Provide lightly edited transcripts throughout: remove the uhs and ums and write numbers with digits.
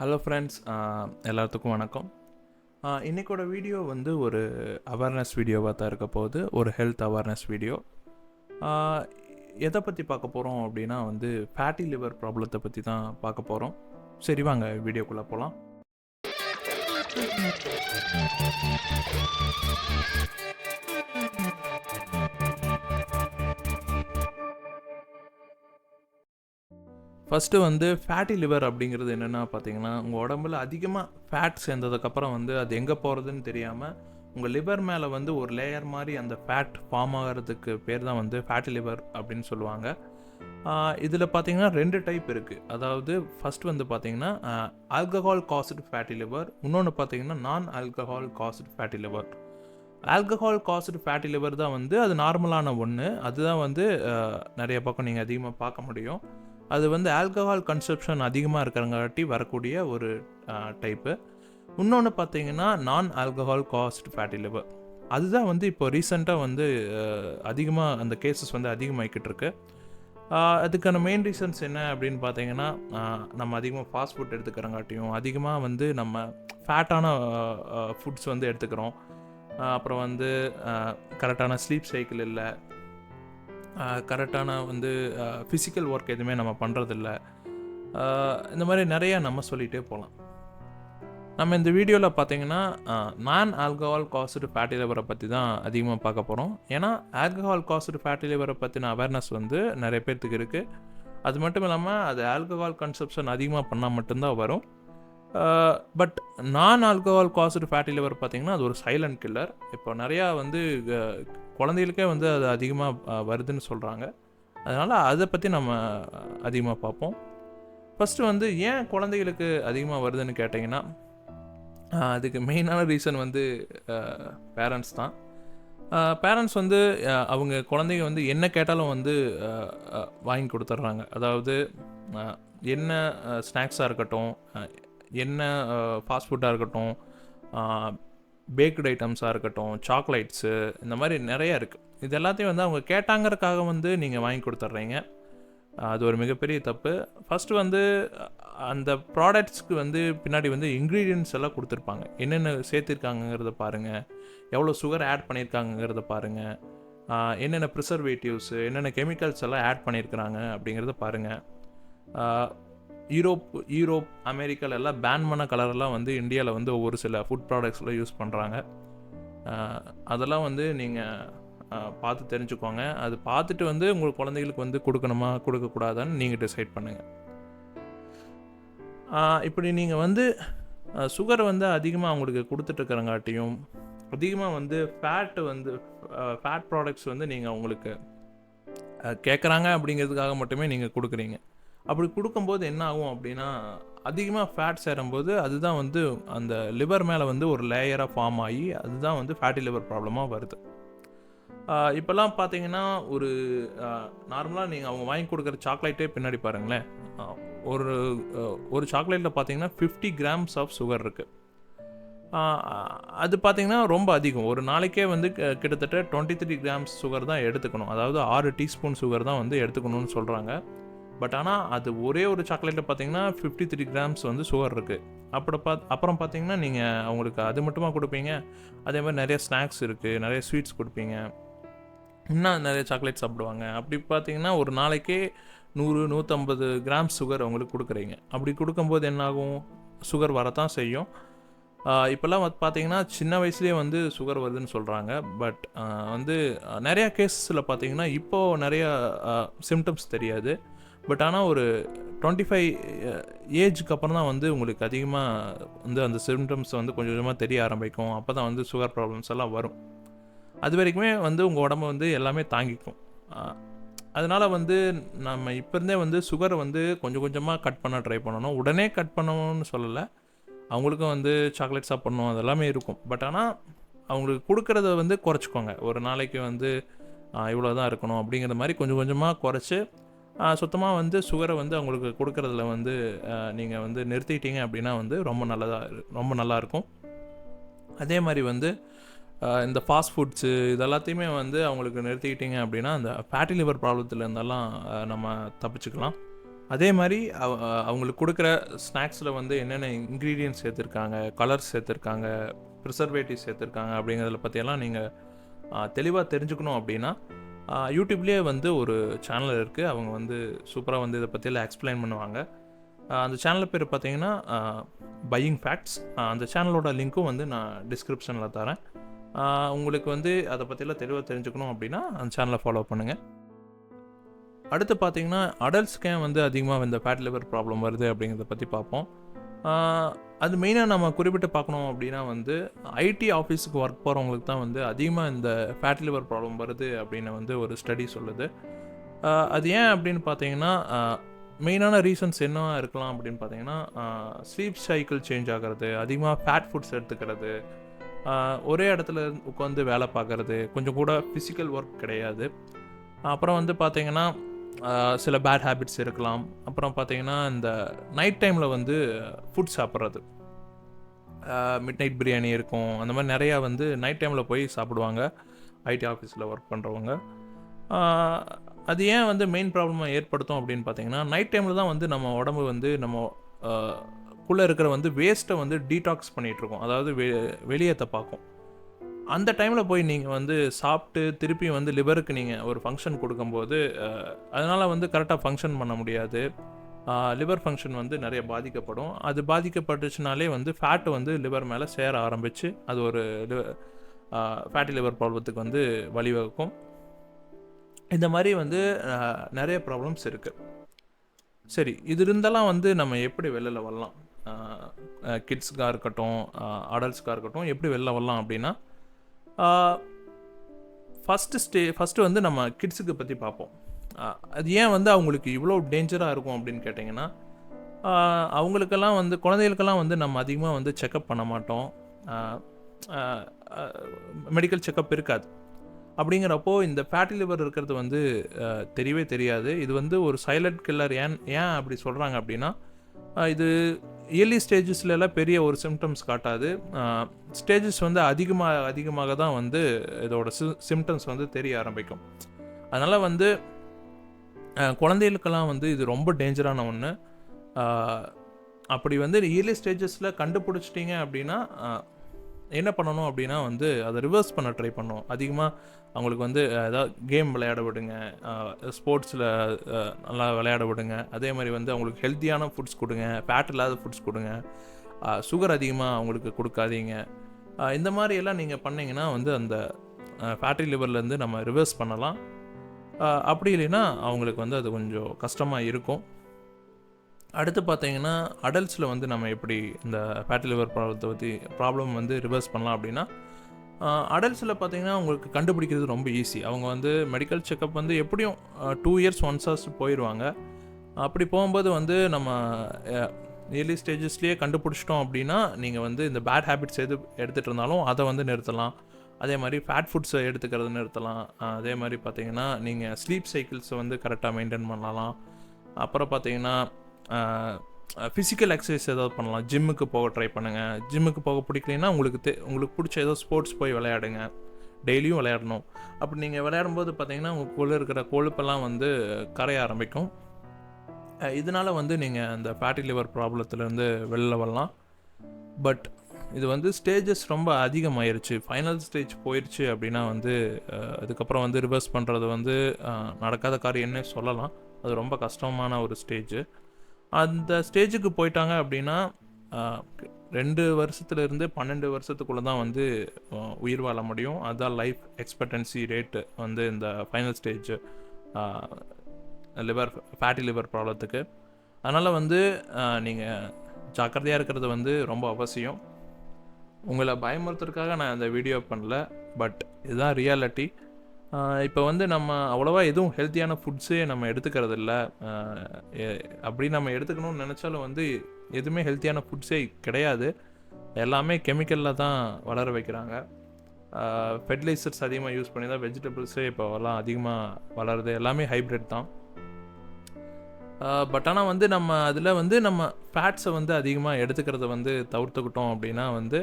Hello friends, எல்லாத்துக்கும் வணக்கம். இன்றைக்கோட video வந்து ஒரு அவேர்னஸ் வீடியோவாக தான் இருக்க போகுது. ஒரு ஹெல்த் அவேர்னஸ் வீடியோ. எதை பற்றி பார்க்க போகிறோம் அப்படின்னா வந்து ஃபேட்டி லிவர் ப்ராப்ளத்தை பற்றி தான் பார்க்க போகிறோம். சரி, வாங்க வீடியோக்குள்ளே போகலாம். ஃபஸ்ட்டு வந்து ஃபேட்டி லிவர் அப்படிங்கிறது என்னென்னா பார்த்தீங்கன்னா, உங்கள் உடம்புல அதிகமாக ஃபேட் சேர்ந்ததுக்கப்புறம் வந்து அது எங்கே போகிறதுன்னு தெரியாமல் உங்கள் லிவர் மேலே வந்து ஒரு லேயர் மாதிரி அந்த ஃபேட் ஃபார்ம் ஆகிறதுக்கு பேர் தான் வந்து ஃபேட்டி லிவர் அப்படின்னு சொல்லுவாங்க. இதில் பார்த்தீங்கன்னா 2 டைப் இருக்குது. அதாவது ஃபஸ்ட் வந்து பார்த்தீங்கன்னா ஆல்கஹால் காஸ்டு ஃபேட்டி லிவர், இன்னொன்று பார்த்தீங்கன்னா நான் alcohol caused fatty liver. Alcohol caused fatty liver தான் வந்து அது நார்மலான ஒன்று. அதுதான் வந்து நிறைய பக்கம் நீங்கள் அதிகமாக பார்க்க முடியும். அது வந்து ஆல்கஹால் கன்சப்ஷன் அதிகமாக இருக்கிறங்காட்டி வரக்கூடிய ஒரு டைப்பு. இன்னொன்று பார்த்தீங்கன்னா நான் ஆல்கஹால் காஸ்டு ஃபேட்டி லிவர். அதுதான் வந்து இப்போ ரீசெண்டாக வந்து அதிகமாக அந்த கேசஸ் வந்து அதிகமாகிக்கிட்டு இருக்கு. அதுக்கான மெயின் ரீசன்ஸ் என்ன அப்படின்னு பார்த்தீங்கன்னா, நம்ம அதிகமாக ஃபாஸ்ட் ஃபுட் எடுத்துக்கிறங்காட்டியும், அதிகமாக வந்து நம்ம ஃபேட்டான ஃபுட்ஸ் வந்து எடுத்துக்கிறோம். அப்புறம் வந்து கரெக்டான ஸ்லீப் சைக்கிள் இல்லை, கரெக்டான வந்து ஃபிசிக்கல் ஒர்க் எதுவுமே நம்ம பண்ணுறதில்ல. இந்த மாதிரி நிறையா நம்ம சொல்லிகிட்டே போகலாம். நம்ம இந்த வீடியோவில் பார்த்தீங்கன்னா நான் ஆல்கஹால் காஸ்டு ஃபேட்டி லிவரை பற்றி தான் அதிகமாக பார்க்க போகிறோம். ஏன்னா ஆல்கஹால் காஸ்டு ஃபேட்டி லிவரை பற்றின அவேர்னஸ் வந்து நிறைய பேர்த்துக்கு இருக்குது. அது மட்டும் இல்லாமல் அது ஆல்கஹால் கன்சப்ஷன் அதிகமாக பண்ணால் மட்டும்தான் வரும். பட் நான் ஆல்கஹால் காஸ்டு ஃபேட்டி லிவர் பார்த்திங்கன்னா அது ஒரு சைலண்ட் கில்லர். இப்போ நிறையா வந்து குழந்தைகளுக்கே வந்து அது அதிகமாக வருதுன்னு சொல்கிறாங்க. அதனால் அதை பற்றி நம்ம அதிகமாக பார்ப்போம். ஃபஸ்ட்டு வந்து ஏன் குழந்தைகளுக்கு அதிகமாக வருதுன்னு கேட்டிங்கன்னா, அதுக்கு மெயினான ரீசன் வந்து பேரண்ட்ஸ் தான். பேரண்ட்ஸ் வந்து அவங்க குழந்தைங்க வந்து என்ன கேட்டாலும் வந்து வாங்கி கொடுத்துட்றாங்க. அதாவது என்ன ஸ்நாக்ஸாக இருக்கட்டும், என்ன ஃபாஸ்ட் ஃபுட்டாக இருக்கட்டும், பேக்டு ஐட்டம்ஸாக இருக்கட்டும், சாக்லேட்ஸு, இந்த மாதிரி நிறையா இருக்குது. இது எல்லாத்தையும் வந்து அவங்க கேட்டாங்கிறதுக்காக வந்து நீங்கள் வாங்கி கொடுத்துட்றீங்க. அது ஒரு மிகப்பெரிய தப்பு. ஃபஸ்ட்டு வந்து அந்த ப்ராடக்ட்ஸ்க்கு வந்து பின்னாடி வந்து இன்க்ரீடியன்ட்ஸ் எல்லாம் கொடுத்துருப்பாங்க. என்னென்ன சேர்த்துருக்காங்கங்கிறத பாருங்கள், எவ்வளோ சுகர் ஆட் பண்ணியிருக்காங்கங்கிறத பாருங்கள், என்னென்ன ப்ரிசர்வேட்டிவ்ஸு, என்னென்ன கெமிக்கல்ஸ் எல்லாம் ஆட் பண்ணியிருக்கிறாங்க அப்படிங்கிறத பாருங்கள். யூரோப் அமெரிக்காவில் எல்லாம் பேன் பண்ண கலரெல்லாம் வந்து இந்தியாவில் வந்து ஒவ்வொரு சில ஃபுட் ப்ராடக்ட்ஸில் யூஸ் பண்ணுறாங்க. அதெல்லாம் வந்து நீங்கள் பார்த்து தெரிஞ்சுக்கோங்க. அது பார்த்துட்டு வந்து உங்கள் குழந்தைகளுக்கு வந்து கொடுக்கணுமா கொடுக்கக்கூடாதான்னு நீங்கள் டிசைட் பண்ணுங்கள். இப்படி நீங்கள் வந்து சுகர் வந்து அதிகமாக அவங்களுக்கு கொடுத்துட்ருக்கிறங்காட்டியும், அதிகமாக வந்து ஃபேட் ப்ராடக்ட்ஸ் வந்து நீங்கள் அவங்களுக்கு கேட்குறாங்க அப்படிங்கிறதுக்காக மட்டுமே நீங்கள் கொடுக்குறீங்க. அப்படி கொடுக்கும்போது என்ன ஆகும் அப்படின்னா, அதிகமாக ஃபேட் சேரும்போது அதுதான் வந்து அந்த லிவர் மேலே வந்து ஒரு லேயராக ஃபார்ம் ஆகி அதுதான் வந்து ஃபேட்டி லிவர் ப்ராப்ளமாக வருது. இப்போல்லாம் பார்த்தீங்கன்னா ஒரு நார்மலாக நீங்கள் அவங்க வாங்கி கொடுக்குற சாக்லேட்டே பின்னாடி பாருங்களேன். ஒரு சாக்லேட்டில் பார்த்தீங்கன்னா 50 கிராம்ஸ் ஆஃப் சுகர் இருக்குது. அது பார்த்தீங்கன்னா ரொம்ப அதிகம். ஒரு நாளைக்கே வந்து கிட்டத்தட்ட 23 கிராம்ஸ் சுகர் தான் எடுத்துக்கணும். அதாவது 6 டீஸ்பூன் சுகர் தான் வந்து எடுத்துக்கணும்னு சொல்கிறாங்க. பட் ஆனால் அது ஒரே ஒரு சாக்லேட்டில் பார்த்தீங்கன்னா 53 கிராம்ஸ் வந்து சுகர் இருக்குது. அப்புறம் பார்த்தீங்கன்னா நீங்கள் அவங்களுக்கு அது மட்டுமா கொடுப்பீங்க, அதே மாதிரி நிறைய ஸ்நாக்ஸ் இருக்குது, நிறைய ஸ்வீட்ஸ் கொடுப்பீங்க, இன்னும் நிறைய சாக்லேட் சாப்பிடுவாங்க. அப்படி பார்த்தீங்கன்னா ஒரு நாளைக்கே 100-150 கிராம்ஸ் சுகர் அவங்களுக்கு கொடுக்குறீங்க. அப்படி கொடுக்கும்போது என்னாகும், சுகர் வரத்தான் செய்யும். இப்போல்லாம் பார்த்தீங்கன்னா சின்ன வயசுலேயே வந்து சுகர் வருதுன்னு சொல்கிறாங்க. பட் வந்து நிறையா கேஸஸில் பார்த்தீங்கன்னா இப்போது நிறையா சிம்டம்ஸ் தெரியாது. பட் ஆனால் ஒரு 25 ஏஜுக்கு அப்புறம் தான் வந்து உங்களுக்கு அதிகமாக வந்து அந்த சிம்டம்ஸ் வந்து கொஞ்சம் கொஞ்சமாக தெரிய ஆரம்பிக்கும். அப்போ தான் வந்து சுகர் ப்ராப்ளம்ஸ் எல்லாம் வரும். அது வரைக்குமே வந்து உங்கள் உடம்பு வந்து எல்லாமே தாங்கிக்கும். அதனால் வந்து நம்ம இப்போ இருந்தே வந்து சுகரை வந்து கொஞ்சம் கொஞ்சமாக கட் பண்ண ட்ரை பண்ணணும். உடனே கட் பண்ணணும்னு சொல்லலை. அவங்களுக்கும் வந்து சாக்லேட் சாப்பிட்ணும் அதெல்லாமே இருக்கும். பட் ஆனால் அவங்களுக்கு கொடுக்குறத வந்து குறைச்சிக்கோங்க. ஒரு நாளைக்கு வந்து இவ்வளோ தான் இருக்கணும் அப்படிங்கிற மாதிரி கொஞ்சம் கொஞ்சமாக குறைச்சி சுத்தமாக வந்து சுகரை வந்து அவங்களுக்கு கொடுக்குறதுல வந்து நீங்கள் வந்து நிறுத்திட்டீங்க அப்படின்னா வந்து ரொம்ப நல்லாயிருக்கும். அதே மாதிரி வந்து இந்த ஃபாஸ்ட் ஃபுட்ஸு இதெல்லாத்தையுமே வந்து அவங்களுக்கு நிறுத்திக்கிட்டீங்க அப்படின்னா அந்த ஃபேட்டி லிவர் ப்ராப்ளத்தில் இருந்தெல்லாம் நம்ம தப்பிச்சுக்கலாம். அதே மாதிரி அவங்களுக்கு கொடுக்குற ஸ்நாக்ஸில் வந்து என்னென்ன இன்க்ரீடியன்ட்ஸ் சேர்த்துருக்காங்க, கலர்ஸ் சேர்த்துருக்காங்க, ப்ரிசர்வேட்டிவ் சேர்த்துருக்காங்க அப்படிங்கிறத பற்றியெல்லாம் நீங்கள் தெளிவாக தெரிஞ்சுக்கணும் அப்படின்னா யூடியூப்லேயே வந்து ஒரு சேனல் இருக்குது. அவங்க வந்து சூப்பராக வந்து இதை பற்றியெல்லாம் எக்ஸ்பிளைன் பண்ணுவாங்க. அந்த சேனல் பேர் பார்த்தீங்கன்னா பையிங் ஃபேக்ட்ஸ். அந்த சேனலோட லிங்க்கும் வந்து நான் டிஸ்கிரிப்ஷனில் தரேன். உங்களுக்கு வந்து அதை பற்றியெல்லாம் தெளிவாக தெரிஞ்சுக்கணும் அப்படின்னா அந்த சேனலை ஃபாலோ பண்ணுங்கள். அடுத்து பார்த்தீங்கன்னா அடல்ட்ஸ்க்கே வந்து அதிகமாக இந்த ஃபேட் லிவர் ப்ராப்ளம் வருது அப்படிங்கிறத பற்றி பார்ப்போம். அது மெயினாக நம்ம குறிப்பிட்டு பார்க்கணும் அப்படின்னா வந்து ஐடி ஆஃபீஸுக்கு ஒர்க் போகிறவங்களுக்கு தான் வந்து அதிகமாக இந்த ஃபேட் லிவர் ப்ராப்ளம் வருது அப்படின்னு வந்து ஒரு ஸ்டடி சொல்லுது. அது ஏன் அப்படின்னு பார்த்தீங்கன்னா மெயினான ரீசன்ஸ் என்னவா இருக்கலாம் அப்படின்னு பார்த்தீங்கன்னா ஸ்லீப் சைக்கிள் சேஞ்ச் ஆகிறது, அதிகமாக ஃபேட் ஃபுட்ஸ் எடுத்துக்கிறது, ஒரே இடத்துல உட்காந்து வேலை பார்க்குறது, கொஞ்சம் கூட ஃபிசிக்கல் ஒர்க் கிடையாது. அப்புறம் வந்து பார்த்தீங்கன்னா சில பேட் ஹேபிட்ஸ் இருக்கலாம். அப்புறம் பார்த்தீங்கன்னா இந்த நைட் டைமில் வந்து ஃபுட் சாப்பிட்றது, மிட் நைட் பிரியாணி இருக்கும், அந்த மாதிரி நிறையா வந்து நைட் டைமில் போய் சாப்பிடுவாங்க ஐடி ஆஃபீஸில் ஒர்க் பண்ணுறவங்க. அது ஏன் வந்து மெயின் ப்ராப்ளமாக ஏற்படுத்தும் அப்படின்னு பார்த்தீங்கன்னா நைட் டைமில் தான் வந்து நம்ம உடம்பு வந்து நம்ம குள்ளே இருக்கிற வந்து வேஸ்ட்டை வந்து டீடாக்ஸ் பண்ணிகிட்ருக்கோம், அதாவது வெளியேற்ற பார்க்கும். அந்த டைமில் போய் நீங்கள் வந்து சாப்பிட்டு திருப்பி வந்து லிவருக்கு நீங்கள் ஒரு ஃபங்க்ஷன் கொடுக்கும்போது அதனால் வந்து கரெக்டாக ஃபங்க்ஷன் பண்ண முடியாது. லிவர் ஃபங்க்ஷன் வந்து நிறைய பாதிக்கப்படும். அது பாதிக்கப்பட்டுச்சுனாலே வந்து ஃபேட்டு வந்து லிவர் மேலே சேர ஆரம்பித்து அது ஒரு ஃபேட்டி லிவர் ப்ராப்ளத்துக்கு வந்து வழிவகுக்கும். இந்த மாதிரி வந்து நிறைய ப்ராப்ளம்ஸ் இருக்குது. சரி, இது இருந்தாலும் வந்து நம்ம எப்படி வெளில வரலாம்? கிட்ஸுக்காக இருக்கட்டும், அடல்ட்ஸ்க்காக இருக்கட்டும், எப்படி வெளில வரலாம் அப்படின்னா ஃபஸ்ட்டு வந்து நம்ம கிட்ஸுக்கு பற்றி பார்ப்போம். அது ஏன் வந்து அவங்களுக்கு இவ்வளோ டேஞ்சராக இருக்கும் அப்படின்னு கேட்டிங்கன்னா அவங்களுக்கெல்லாம் வந்து குழந்தைகளுக்கெல்லாம் வந்து நம்ம அதிகமாக வந்து செக்கப் பண்ண மாட்டோம், மெடிக்கல் செக்கப் இருக்காது. அப்படிங்கிறப்போ இந்த ஃபேட்டி லிவர் இருக்கிறது வந்து தெரியவே தெரியாது. இது வந்து ஒரு சைலண்ட் கில்லர். ஏன் அப்படி சொல்கிறாங்க அப்படின்னா இது இயர்லி ஸ்டேஜஸ்லாம் பெரிய ஒரு சிம்டம்ஸ் காட்டாது. ஸ்டேஜஸ் வந்து அதிகமாக தான் வந்து இதோட சிம்டம்ஸ் வந்து தெரிய ஆரம்பிக்கும். அதனால் வந்து குழந்தைகளுக்கெல்லாம் வந்து இது ரொம்ப டேஞ்சரான ஒன்று. அப்படி வந்து இயர்லி ஸ்டேஜஸில் கண்டுபிடிச்சிட்டிங்க அப்படின்னா என்ன பண்ணணும் அப்படின்னா வந்து அதை ரிவர்ஸ் பண்ண ட்ரை பண்ணணும். அதிகமாக அவங்களுக்கு வந்து ஏதாவது கேம் விளையாட விடுங்க, ஸ்போர்ட்ஸில் நல்லா விளையாட விடுங்க. அதே மாதிரி வந்து அவங்களுக்கு ஹெல்த்தியான ஃபுட்ஸ் கொடுங்க, ஃபேட் இல்லாத ஃபுட்ஸ் கொடுங்க, சுகர் அதிகமாக அவங்களுக்கு கொடுக்காதீங்க. இந்த மாதிரி எல்லாம் நீங்கள் பண்ணிங்கன்னா வந்து அந்த ஃபேட்டி லிவர்லேருந்து நம்ம ரிவர்ஸ் பண்ணலாம். அப்படி இல்லைன்னா அவங்களுக்கு வந்து அது கொஞ்சம் கஷ்டமாக இருக்கும். அடுத்து பார்த்தீங்கன்னா அடல்ட்ஸில் வந்து நம்ம எப்படி இந்த ஃபேட்டி லிவர் ப்ராப்ளம் வந்து ரிவர்ஸ் பண்ணலாம் அப்படின்னா அடல்ட்ஸில் பார்த்தீங்கன்னா உங்களுக்கு கண்டுபிடிக்கிறது ரொம்ப ஈஸி. அவங்க வந்து மெடிக்கல் செக்கப் வந்து எப்படியும் 2 years ஒன்ஸாஸ் போயிடுவாங்க. அப்படி போகும்போது வந்து நம்ம ஏர்லி ஸ்டேஜஸ்லேயே கண்டுபிடிச்சிட்டோம் அப்படின்னா நீங்கள் வந்து இந்த பேட் ஹேபிட்ஸ் எடுத்துகிட்டு இருந்தாலும் அதை வந்து நிறுத்தலாம். அதே மாதிரி ஃபேட் ஃபுட்ஸை எடுத்துக்கிறது நிறுத்தலாம். அதே மாதிரி பார்த்தீங்கன்னா நீங்கள் ஸ்லீப் சைக்கிள்ஸை வந்து கரெக்டாக மெயின்டைன் பண்ணலாம். அப்புறம் பார்த்தீங்கன்னா ஃபிசிக்கல் எக்ஸசைஸ் ஏதாவது பண்ணலாம். ஜிம்முக்கு போக ட்ரை பண்ணுங்கள். ஜிம்முக்கு போக பிடிக்கலைன்னா உங்களுக்கு பிடிச்ச ஏதோ ஸ்போர்ட்ஸ் போய் விளையாடுங்க. டெய்லியும் விளையாடணும். அப்படி நீங்கள் விளையாடும்போது பார்த்தீங்கன்னா உங்களுக்குள்ளே இருக்கிற கொழுப்பெல்லாம் வந்து கரைய ஆரம்பிக்கும். இதனால் வந்து நீங்கள் அந்த ஃபேட்டி லிவர் ப்ராப்ளத்துலேருந்து வெளில வரலாம். பட் இது வந்து ஸ்டேஜஸ் ரொம்ப அதிகமாயிருச்சு, ஃபைனல் ஸ்டேஜ் போயிடுச்சு அப்படின்னா வந்து அதுக்கப்புறம் வந்து ரிவர்ஸ் பண்ணுறது வந்து நடக்காத காரியம்னே சொல்லலாம். அது ரொம்ப கஷ்டமான ஒரு ஸ்டேஜ். அந்த ஸ்டேஜுக்கு போயிட்டாங்க அப்படின்னா 2 வருஷத்துலேருந்து 12 வருஷத்துக்குள்ளே தான் வந்து உயிர் வாழ முடியும். அதுதான் லைஃப் எக்ஸ்பெக்டன்சி ரேட்டு வந்து இந்த ஃபைனல் ஸ்டேஜ் ஃபேட்டி லிவர் ப்ராப்ளத்துக்கு. அதனால் வந்து நீங்கள் ஜாக்கிரதையாக இருக்கிறது வந்து ரொம்ப அவசியம். உங்களை பயமுறுத்துறதுக்காக நான் இந்த வீடியோ பண்ணல, பட் இதுதான் ரியாலிட்டி. இப்போ வந்து நம்ம அவ்வளோவா எதுவும் ஹெல்த்தியான ஃபுட்ஸே நம்ம எடுத்துக்கிறது இல்லை. அப்படி நம்ம எடுத்துக்கணும்னு நினச்சாலும் வந்து எதுவுமே ஹெல்த்தியான ஃபுட்ஸே கிடையாது. எல்லாமே கெமிக்கலில் தான் வளர வைக்கிறாங்க. ஃபெர்டிலைசர்ஸ் அதிகமாக யூஸ் பண்ணி தான் வெஜிடபிள்ஸே இப்போலாம் அதிகமாக வளருது. எல்லாமே ஹைப்ரிட் தான். பட் ஆனால் வந்து நம்ம அதில் வந்து நம்ம ஃபேட்ஸை வந்து அதிகமாக எடுத்துக்கிறத வந்து தவிர்த்துக்கிட்டோம் அப்படின்னா வந்து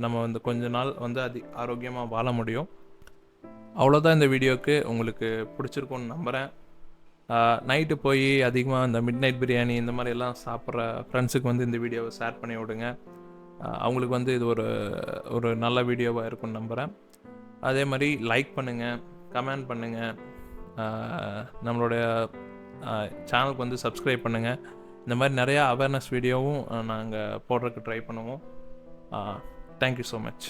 நம்ம வந்து கொஞ்ச நாள் வந்து ஆரோக்கியமாக வாழ முடியும். அவ்வளோதான் இந்த வீடியோவுக்கு. உங்களுக்கு பிடிச்சிருக்கும்னு நம்புகிறேன். நைட்டு போய் அதிகமாக இந்த மிட் நைட் பிரியாணி இந்த மாதிரி எல்லாம் சாப்பிட்ற ஃப்ரெண்ட்ஸுக்கு வந்து இந்த வீடியோவை ஷேர் பண்ணி விடுங்க. அவங்களுக்கு வந்து இது ஒரு நல்ல வீடியோவாக இருக்கும்னு நம்புகிறேன். அதே மாதிரி லைக் பண்ணுங்கள், கமெண்ட் பண்ணுங்கள், நம்மளுடைய சேனலுக்கு வந்து சப்ஸ்கிரைப் பண்ணுங்கள். இந்த மாதிரி நிறையா அவேர்னஸ் வீடியோவும் நாங்கள் போடுறதுக்கு ட்ரை பண்ணுவோம். Thank you so much.